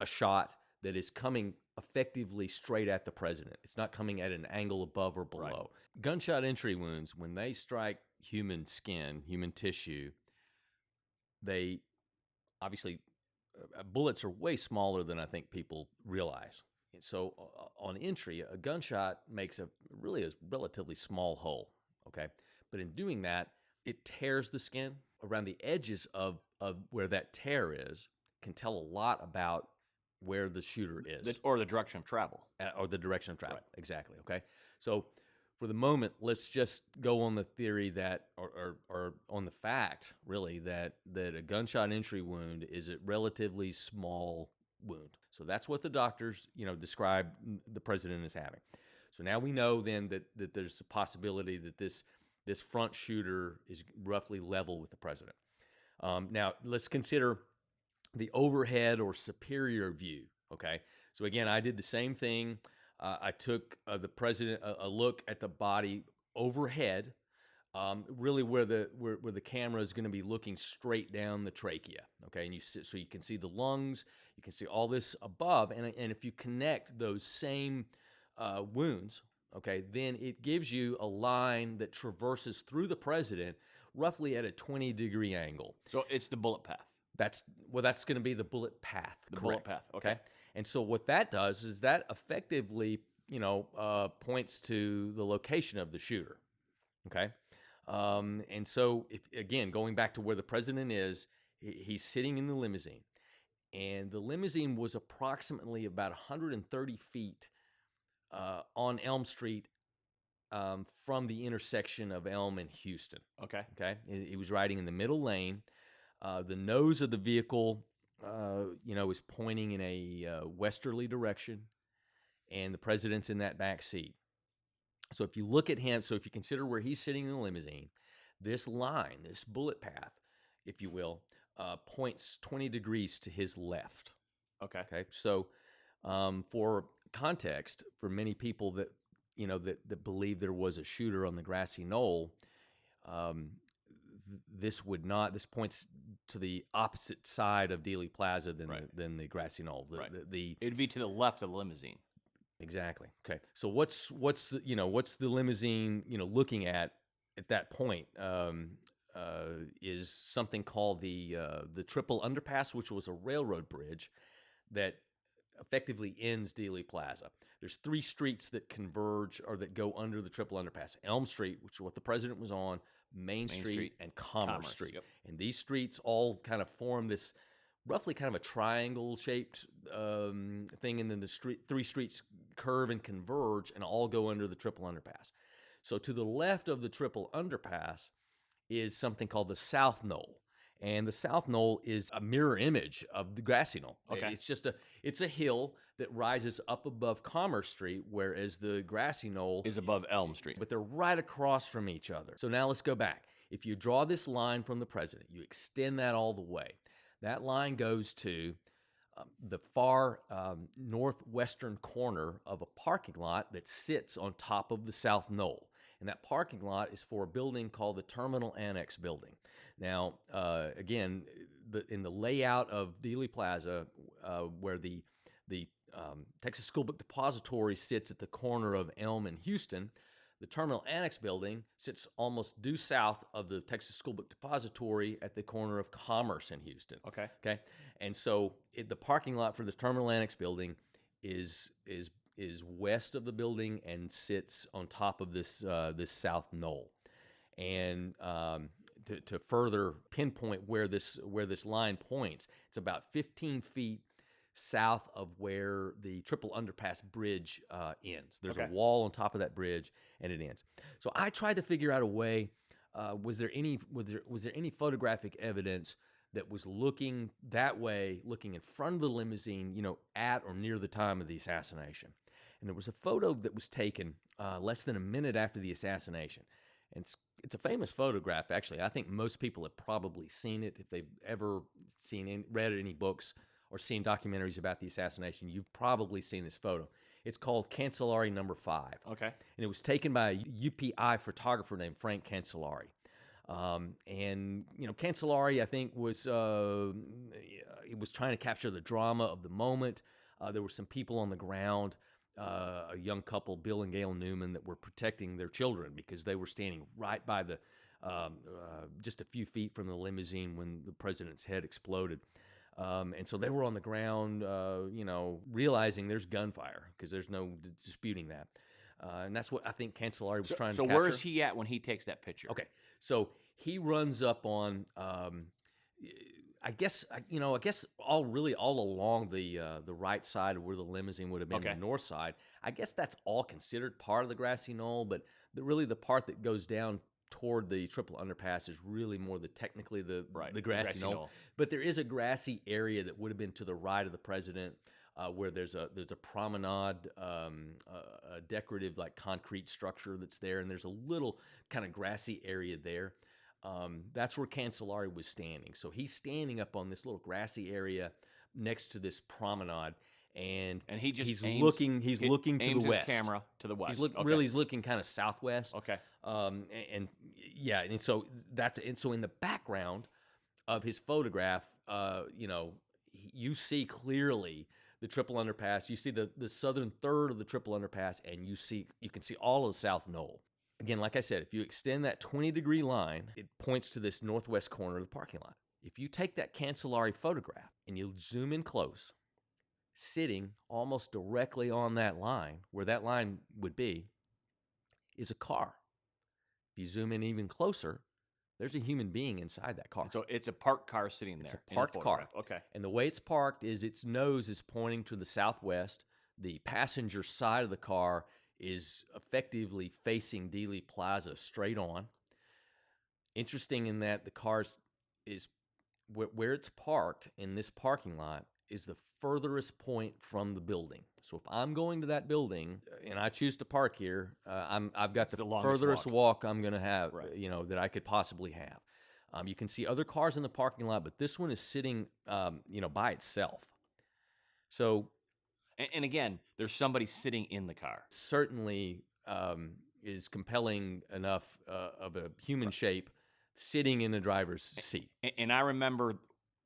a shot that is coming effectively straight at the president. It's not coming at an angle above or below. Right. Gunshot entry wounds, when they strike human skin, human tissue, they obviously bullets are way smaller than I think people realize. So on entry, a gunshot makes a relatively small hole, okay? But in doing that, it tears the skin around the edges of where that tear is, can tell a lot about where the shooter is. Or the direction of travel. Or the direction of travel, right. Exactly, okay? So for the moment, let's just go on the theory that, or on the fact, really, that a gunshot entry wound is a relatively small wound. So that's what the doctors, describe the president as having. So now we know then that there's a possibility that this front shooter is roughly level with the president. Now let's consider the overhead or superior view. Okay, so again, I did the same thing. I took the president a look at the body overhead, really where the camera is going to be looking straight down the trachea. Okay, and so you can see the lungs, you can see all this above, and if you connect those same wounds, okay, then it gives you a line that traverses through the president roughly at a 20-degree angle. So it's the bullet path. That's going to be the bullet path. The correct. Bullet path. Okay. And so what that does is that effectively, points to the location of the shooter. Okay. And so if, again, going back to where the president is, he's sitting in the limousine, and the limousine was approximately about 130 feet on Elm Street from the intersection of Elm and Houston. Okay. Okay. He was riding in the middle lane. The nose of the vehicle, is pointing in a westerly direction, and the president's in that back seat. So if you look at him, if you consider where he's sitting in the limousine, this line, this bullet path, if you will, points 20 degrees to his left. Okay. Okay. So for context, for many people that that believe there was a shooter on the grassy knoll, this points to the opposite side of Dealey Plaza than the grassy knoll. It'd be to the left of the limousine. Exactly. Okay. So what's the limousine looking at that point is something called the Triple Underpass, which was a railroad bridge that effectively ends Dealey Plaza. There's 3 streets that converge or that go under the Triple Underpass: Elm Street, which is what the president was on, Main Street, and Commerce Street. Yep. And these streets all kind of form this roughly kind of a triangle-shaped thing, and then the 3 streets curve and converge and all go under the Triple Underpass. So to the left of the Triple Underpass is something called the South Knoll. And the South Knoll is a mirror image of the grassy knoll. Okay. It's a hill that rises up above Commerce Street, whereas the grassy knoll is above Elm Street. But they're right across from each other. So now let's go back. If you draw this line from the president, you extend that all the way. That line goes to the far northwestern corner of a parking lot that sits on top of the South Knoll. And that parking lot is for a building called the Terminal Annex Building. Now, again, in the layout of Dealey Plaza, where the Texas School Book Depository sits at the corner of Elm and Houston, the Terminal Annex Building sits almost due south of the Texas School Book Depository at the corner of Commerce and Houston. Okay. And so the parking lot for the Terminal Annex Building is west of the building and sits on top of this South Knoll. And to further pinpoint where this line points, it's about 15 feet south of where the Triple Underpass bridge ends. There's a wall on top of that bridge, and it ends. So I tried to figure out a way. Was there any photographic evidence that was looking that way, looking in front of the limousine, at or near the time of the assassination? And there was a photo that was taken less than a minute after the assassination. And it's a famous photograph, actually. I think most people have probably seen it. If they've ever read any books or seen documentaries about the assassination, you've probably seen this photo. It's called Cancellari Number 5. Okay. And it was taken by a UPI photographer named Frank Cancellari. And Cancellari, I think, was trying to capture the drama of the moment. There were some people on the ground, a young couple, Bill and Gail Newman, that were protecting their children because they were standing right by the just a few feet from the limousine when the president's head exploded. And so they were on the ground, realizing there's gunfire because there's no disputing that. And that's what I think Cancellari was trying to capture. So where is he at when he takes that picture? Okay, so he runs up on, I guess all along the right side of where the limousine would have been, the north side. I guess that's all considered part of the grassy knoll, but the part that goes down toward the triple underpass is really more the grassy knoll. But there is a grassy area that would have been to the right of the president, where there's a promenade, a decorative like concrete structure that's there, and there's a little kind of grassy area there. That's where Cancellari was standing. So he's standing up on this little grassy area next to this promenade, and he's looking to the west. His camera to the west. He's looking kind of southwest. Okay. And so in the background of his photograph, you see clearly the triple underpass. You see the southern third of the triple underpass, and you can see all of the South Knoll. Again, like I said, if you extend that 20-degree line, it points to this northwest corner of the parking lot. If you take that Cancellari photograph and you zoom in close, sitting almost directly on that line, where that line would be, is a car. If you zoom in even closer, there's a human being inside that car. So it's a parked car sitting there. It's a parked car. Okay. And the way it's parked is its nose is pointing to the southwest. The passenger side of the car is effectively facing Dealey Plaza straight on. Interesting in that the car is where it's parked in this parking lot is the furthest point from the building. So if I'm going to that building and I choose to park here, I've got the furthest walk I'm going to have, that I could possibly have. You can see other cars in the parking lot, but this one is sitting, by itself. So, and again, there's somebody sitting in the car. Certainly is compelling enough of a human shape sitting in the driver's seat. And I remember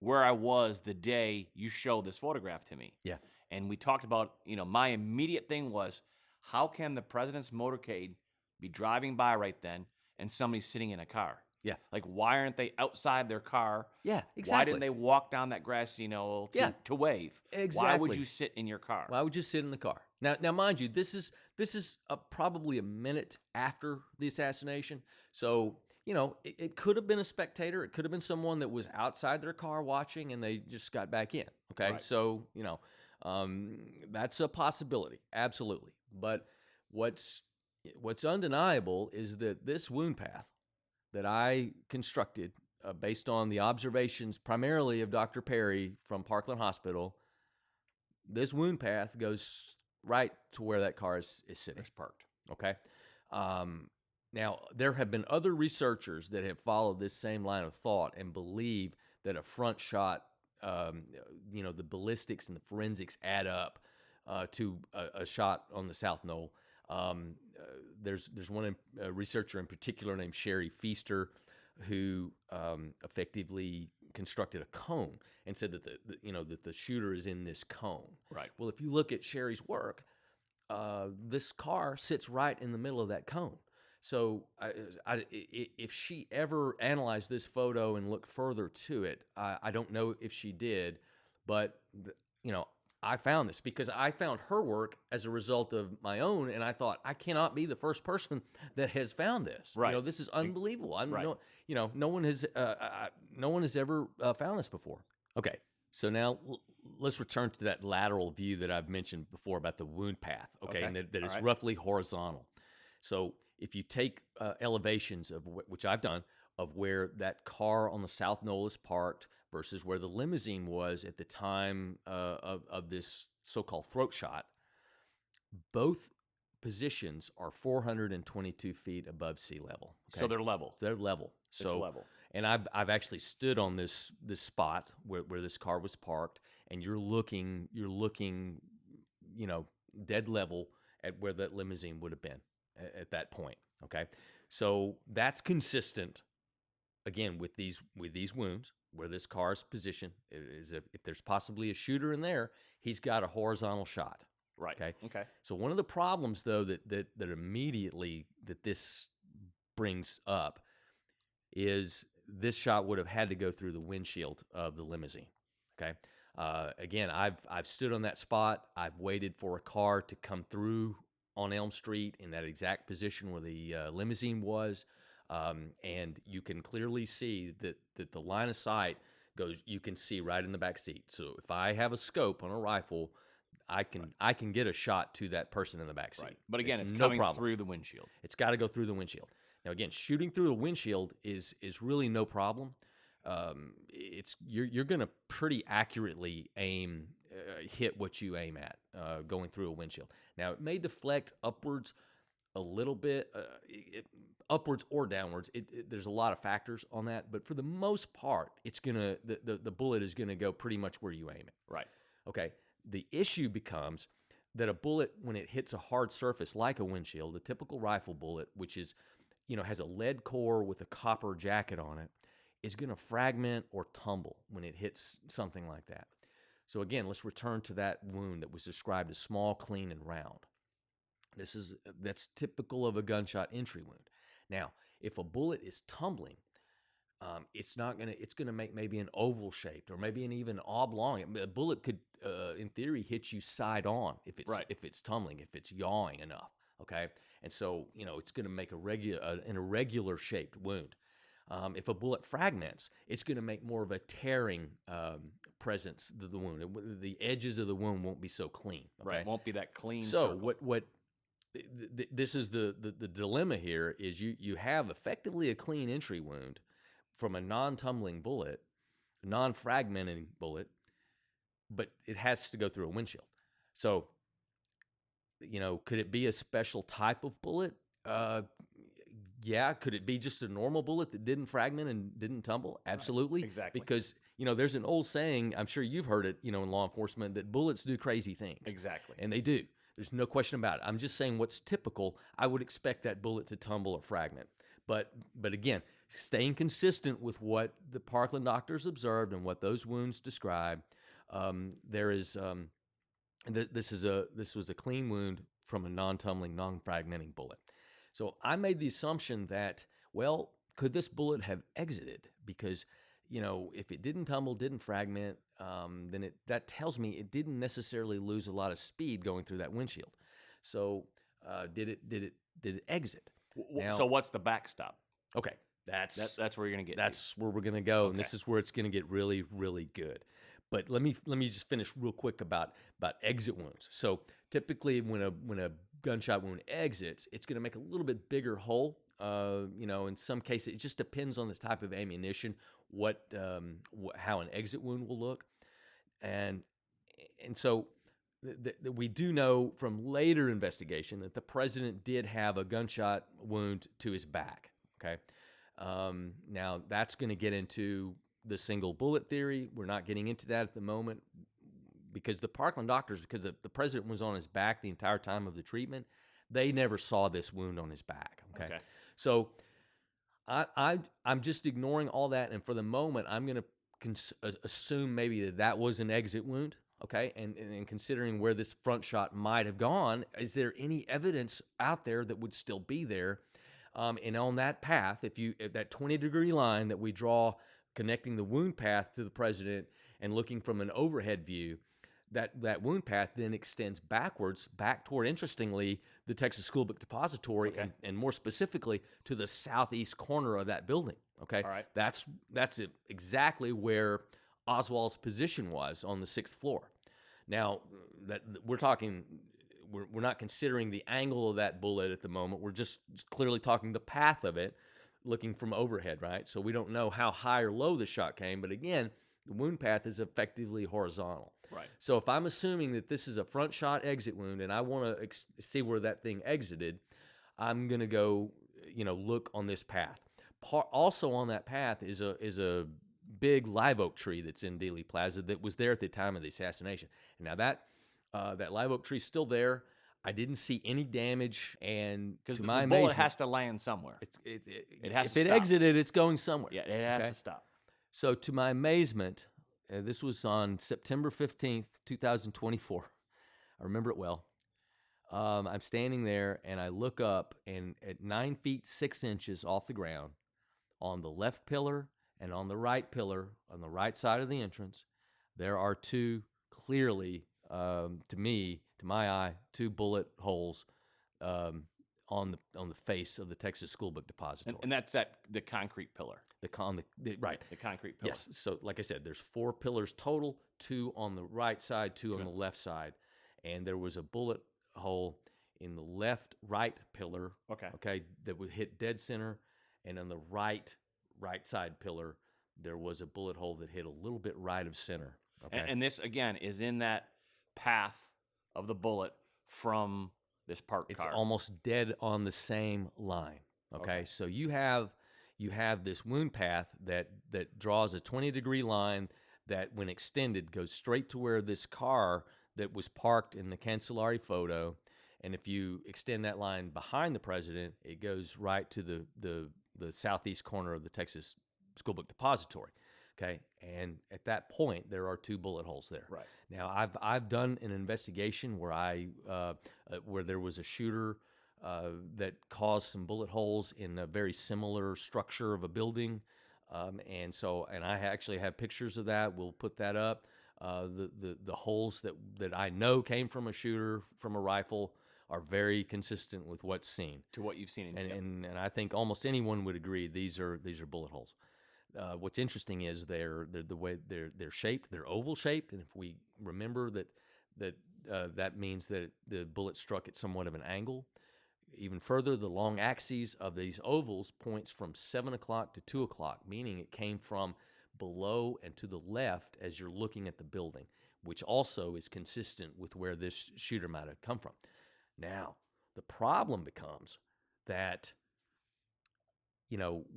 where I was the day you showed this photograph to me. Yeah. And we talked about, my immediate thing was, how can the president's motorcade be driving by right then and somebody's sitting in a car? Yeah. Like, why aren't they outside their car? Yeah, exactly. Why didn't they walk down that grassy knoll to wave? Exactly. Why would you sit in your car? Why would you sit in the car? Now, mind you, this is probably a minute after the assassination. So, it could have been a spectator. It could have been someone that was outside their car watching and they just got back in. Okay. Right. So, that's a possibility. Absolutely. But what's undeniable is that this wound path that I constructed based on the observations primarily of Dr. Perry from Parkland Hospital, this wound path goes right to where that car is sitting. It's parked. Okay. Now, there have been other researchers that have followed this same line of thought and believe that a front shot, the ballistics and the forensics add up to a shot on the South Knoll. There's one researcher in particular named Sherry Feaster who effectively constructed a cone and said that that the shooter is in this cone. Right. Well, if you look at Sherry's work, this car sits right in the middle of that cone. So if she ever analyzed this photo and looked further to it, I don't know if she did, but I found this because I found her work as a result of my own, and I thought I cannot be the first person that has found this. Right. This is unbelievable. Right. No one has ever found this before. Okay, so now let's return to that lateral view that I've mentioned before about the wound path. Okay, and that is roughly horizontal. So if you take elevations of which I've done of where that car on the South Knoll is parked versus where the limousine was at the time of this so-called throat shot, both positions are 422 feet above sea level. Okay? So they're level. They're level. It's level. And I've actually stood on this spot where this car was parked, and you're looking, dead level at where that limousine would have been at that point. Okay, so that's consistent. Again, with these wounds, where this car is positioned, is if there's possibly a shooter in there, he's got a horizontal shot. Right. Okay. So one of the problems, though, that immediately that this brings up is this shot would have had to go through the windshield of the limousine. Okay. Again, I've stood on that spot. I've waited for a car to come through on Elm Street in that exact position where the limousine was, and you can clearly see that the line of sight goes. You can see right in the back seat. So if I have a scope on a rifle, I can get a shot to that person in the back seat. Right. But again, it's no coming problem. through the windshield. It's got to go through the windshield. Now, again, shooting through a windshield is really no problem. It's you're going to pretty accurately hit what you aim at going through a windshield. Now, it may deflect upwards a little bit, upwards or downwards. There's a lot of factors on that, but for the most part, it's gonna the bullet is gonna go pretty much where you aim it. Right. Okay. The issue becomes that a bullet, when it hits a hard surface like a windshield, a typical rifle bullet, which is, has a lead core with a copper jacket on it, is going to fragment or tumble when it hits something like that. So again, let's return to that wound that was described as small, clean, and round. That's typical of a gunshot entry wound. Now, if a bullet is tumbling, it's going to make maybe an oval shaped or maybe an even oblong. A bullet could, in theory, hit you side on if it's tumbling, if it's yawing enough. Okay, and so it's going to make an irregular shaped wound. If a bullet fragments, it's going to make more of a tearing presence to the wound. The edges of the wound won't be so clean. Okay? Right, won't be that clean. So circle. This is the dilemma here is you have effectively a clean entry wound from a non-tumbling bullet, non-fragmenting bullet, but it has to go through a windshield. So, could it be a special type of bullet? Yeah. Could it be just a normal bullet that didn't fragment and didn't tumble? Absolutely. Right. Exactly. Because, there's an old saying, I'm sure you've heard it, in law enforcement, that bullets do crazy things. Exactly. And they do. There's no question about it. I'm just saying what's typical. I would expect that bullet to tumble or fragment. But again, staying consistent with what the Parkland doctors observed and what those wounds describe, this was a clean wound from a non-tumbling, non-fragmenting bullet. So I made the assumption that, well, could this bullet have exited? Because, if it didn't tumble, didn't fragment, then that tells me it didn't necessarily lose a lot of speed going through that windshield. So did it exit? So what's the backstop? Okay, that's where you're going to get. That's where we're going to go, and this is where it's going to get really, really good. But let me just finish real quick about exit wounds. So typically, when a gunshot wound exits, it's going to make a little bit bigger hole. In some cases, it just depends on the type of ammunition, how an exit wound will look, and so we do know from later investigation that the president did have a gunshot wound to his back. Okay, now that's going to get into the single bullet theory. We're not getting into that at the moment because the Parkland doctors, because the president was on his back the entire time of the treatment, they never saw this wound on his back. Okay. So I'm just ignoring all that, and for the moment, I'm going to assume maybe that was an exit wound. Okay, and considering where this front shot might have gone, is there any evidence out there that would still be there? And on that path, if that 20-degree line that we draw connecting the wound path to the president and looking from an overhead view, that wound path then extends backwards, back toward, interestingly, the Texas School Book Depository, and more specifically to the southeast corner of that building. Okay, all right. That's exactly where Oswald's position was on the 6th floor. Now, that we're talking, we're not considering the angle of that bullet at the moment. We're just clearly talking the path of it, looking from overhead, right? So we don't know how high or low the shot came, but again, the wound path is effectively horizontal. Right. So if I'm assuming that this is a front shot exit wound and I want to see where that thing exited, I'm going to go, look on this path. Also on that path is a big live oak tree that's in Dealey Plaza that was there at the time of the assassination. And now that live oak tree is still there. I didn't see any damage, and because to the my bullet amazement, has to land somewhere. It has if to it stop. exited, it's going somewhere. Yeah, it has to stop. So to my amazement, this was on September 15th, 2024. I remember it well. I'm standing there, and I look up, and at 9 feet 6 inches off the ground, on the left pillar and on the right pillar, on the right side of the entrance, there are two clearly, to me, to my eye, two bullet holes on the face of the Texas School Book Depository. And that's at the concrete pillar. Right. The concrete pillar. Yes. So, like I said, there's 4 pillars total, 2 on the right side, 2 on the left side, and there was a bullet hole in the right pillar. Okay, that would hit dead center, and on the right side pillar, there was a bullet hole that hit a little bit right of center. Okay, and this again is in that path of the bullet from this parked car. It's almost dead on the same line. Okay. So you have this wound path that draws a 20-degree line that, when extended, goes straight to where this car that was parked in the Cancellari photo, and if you extend that line behind the president, it goes right to the southeast corner of the Texas School Book Depository. Okay, and at that point, there are 2 bullet holes there. Right. Now, I've done an investigation where there was a shooter that caused some bullet holes in a very similar structure of a building, and I actually have pictures of that. We'll put that up. The holes that I know came from a shooter from a rifle are very consistent with what's seen. To what you've seen, and I think almost anyone would agree these are bullet holes. What's interesting is they're the way they're shaped. They're oval shaped, and if we remember that means that the bullet struck at somewhat of an angle. Even further, the long axes of these ovals points from 7 o'clock to 2 o'clock, meaning it came from below and to the left as you're looking at the building, which also is consistent with where this shooter might have come from. Now, the problem becomes that,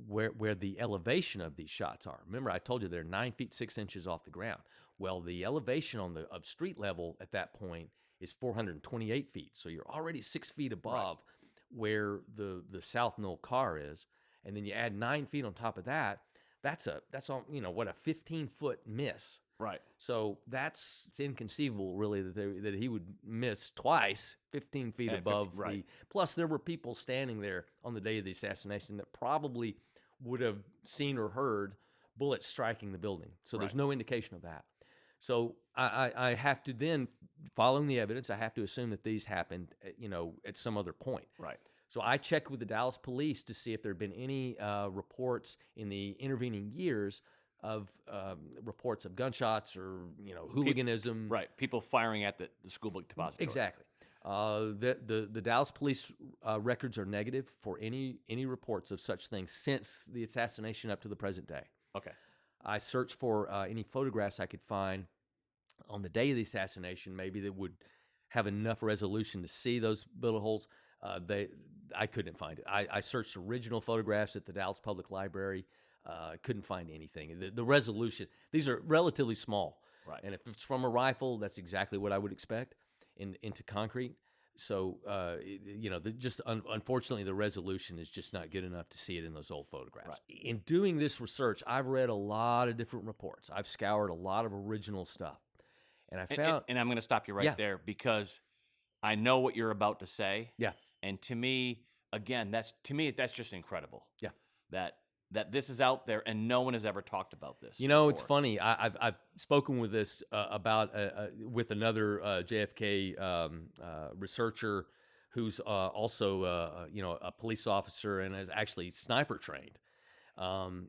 where the elevation of these shots are. Remember, I told you they're 9 feet 6 inches off the ground. Well, the elevation of street level at that point is 428 feet. So you're already 6 feet above where the South Knoll car is, and then you add 9 feet on top of that. That's a 15-foot miss. Right. So it's inconceivable, really, that he would miss twice, 15 feet above the. Plus, there were people standing there on the day of the assassination that probably would have seen or heard bullets striking the building. So there's no indication of that. So I have to then, following the evidence, I have to assume that these happened, at some other point. Right. So I checked with the Dallas police to see if there had been any reports in the intervening years of reports of gunshots or hooliganism. Right, people firing at the school book depository. Exactly. The Dallas police records are negative for any reports of such things since the assassination up to the present day. Okay. I searched for any photographs I could find on the day of the assassination, maybe that would have enough resolution to see those bullet holes. I couldn't find it. I searched original photographs at the Dallas Public Library. Couldn't find anything. The resolution, these are relatively small. Right. And if it's from a rifle, that's exactly what I would expect into concrete. So, unfortunately, the resolution is just not good enough to see it in those old photographs. Right. In doing this research, I've read a lot of different reports. I've scoured a lot of original stuff. And I found... And I'm going to stop you right there, because I know what you're about to say. Yeah. And to me, again, that's just incredible. Yeah. That this is out there and no one has ever talked about this. It's funny. I've spoken with this with another JFK researcher who's also a police officer and is actually sniper trained. And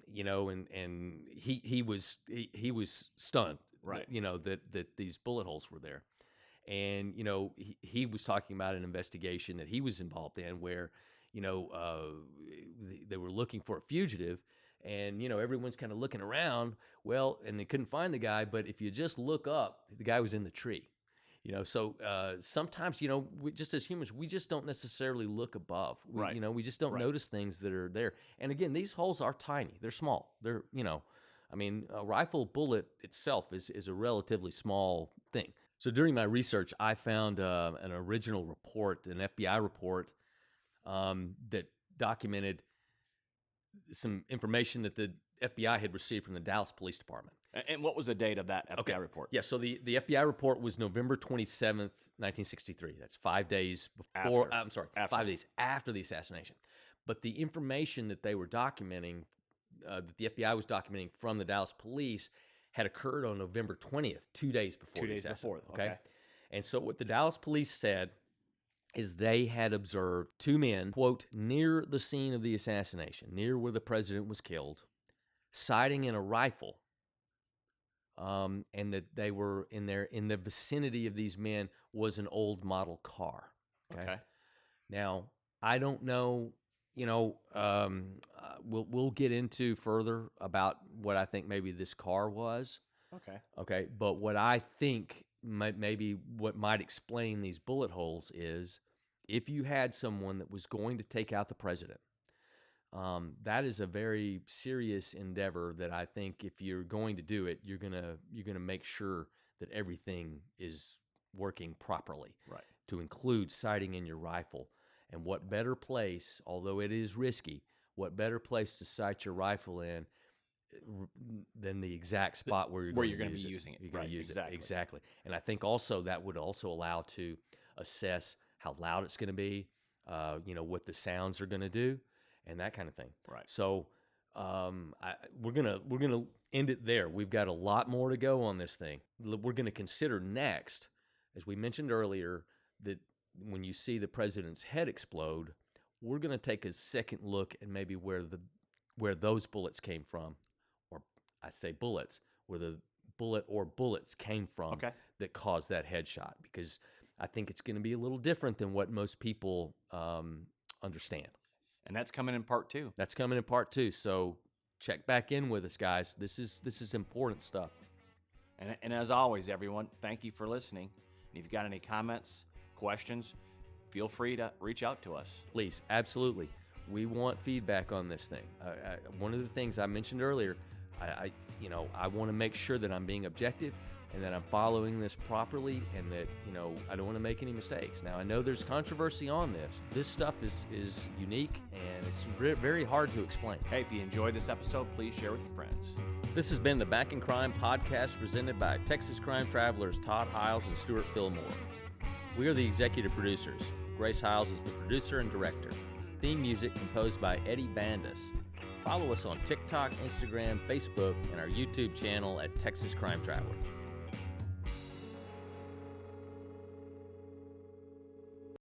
he was stunned. Right. That these bullet holes were there. And, he was talking about an investigation that he was involved in where, they were looking for a fugitive, and, everyone's kind of looking around, and they couldn't find the guy. But if you just look up, the guy was in the tree, So sometimes, we, just as humans, we just don't necessarily look above. We just don't notice things that are there. And again, these holes are tiny. They're small. They're, a rifle bullet itself is a relatively small thing. So during my research, I found an original report, an FBI report, that documented some information that the FBI had received from the Dallas Police Department. And what was the date of that FBI report? Yeah, so the FBI report was November 27th, 1963. That's 5 days before, 5 days after the assassination. But the information that they were documenting, that the FBI was documenting from the Dallas police, had occurred on November 20th, 2 days before. 2 days before. Okay. And so what the Dallas police said is they had observed two men, quote, near the scene of the assassination, near where the president was killed, sighting in a rifle, and that they were in the vicinity of these men was an old model car. Okay. Now, I don't know, we'll get into further about what I think maybe this car was. Okay. But what I think maybe what might explain these bullet holes is if you had someone that was going to take out the president, that is a very serious endeavor that I think if you're going to do it, you're gonna make sure that everything is working properly. Right. To include sighting in your rifle. And what better place, although it is risky, what better place to sight your rifle in than the exact spot where you're going to be using it. You're going to use it. Exactly. And I think also that would also allow to assess how loud it's going to be, what the sounds are going to do, and that kind of thing. Right. So we're gonna end it there. We've got a lot more to go on this thing. We're going to consider next, as we mentioned earlier, that when you see the president's head explode, we're going to take a second look at maybe where those bullets came from, or I say bullets, where the bullet or bullets came from that caused that headshot, because I think it's going to be a little different than what most people understand. And that's coming in part 2. That's coming in part 2. So check back in with us, guys. This is important stuff. And as always, everyone, thank you for listening. And if you've got any comments, questions, feel free to reach out to us. Please, absolutely. We want feedback on this thing. One of the things I mentioned earlier, I want to make sure that I'm being objective and that I'm following this properly, and that I don't want to make any mistakes. Now, I know there's controversy on this. This stuff is unique, and it's very hard to explain. Hey, if you enjoyed this episode, please share with your friends. This has been the Back in Crime podcast presented by Texas Crime Travelers Todd Hiles and Stewart Fillmore. We are the executive producers. Grace Hiles is the producer and director. Theme music composed by Eddie Bandas. Follow us on TikTok, Instagram, Facebook, and our YouTube channel at Texas Crime Travelers.